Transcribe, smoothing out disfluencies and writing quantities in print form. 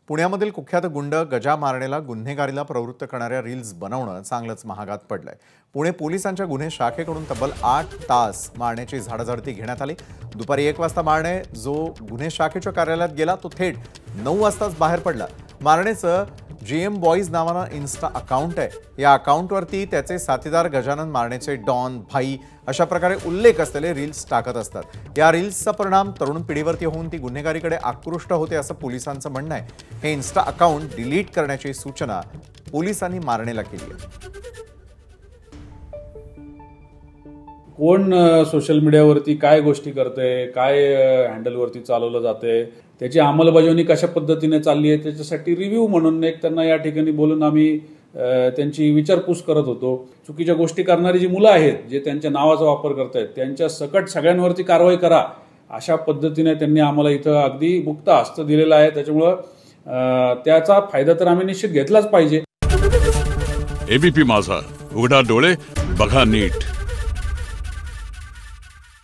पुण्यामधील कुख्यात गुंड गजा मारणेला गुन्हेगारीला प्रवृत्त करणाऱ्या रील्स बनवणं चांगलंच महागात पडलंय। पुणे पोलिसांच्या गुन्हे शाखेकडून तब्बल 8 तास मारण्याची झाडाझडती घेण्यात आली। दुपारी 1 वाजता मारणे जो गुन्हे शाखेच्या कार्यालयात गेला तो थेट 9 वाजताच बाहेर पडला। मारणेचं GM बॉयज नावानं इन्स्टा अकाउंट आहे। या अकाउंटवरती त्याचे साथीदार गजानन मारणेचे डॉन भाई अशा प्रकारे उल्लेख असलेले रील्स टाकत असतात। या रील्सचा परिणाम तरुण पिढीवरती होऊन ती गुन्हेगारीकडे आकृष्ट होते असं पोलिसांचं म्हणणं आहे। हे इन्स्टा अकाउंट डिलीट करण्याची सूचना पोलिसांनी मारणेला केली आहे। कोण सोशल मीडियावरती काय गोष्टी करते, काय हँडलवरती चालवलं जाते, त्याची अंमलबजावणी कशा पद्धतीने चालली आहे त्याच्यासाठी रिव्ह्यू म्हणून एक त्यांना या ठिकाणी बोलून आम्ही त्यांची विचारपूस करत होतो। चुकीच्या गोष्टी करणारी जी मुलं आहेत जे त्यांच्या नावाचा वापर करतायत त्यांच्या सकट सगळ्यांवरती कारवाई करा अशा पद्धतीने त्यांनी आम्हाला इथं अगदी मुक्त हस्त दिलेला आहे। त्याच्यामुळं त्याचा फायदा तर आम्ही निश्चित घेतलाच पाहिजे। ABP माझा, उघडा डोळे बघा नीट।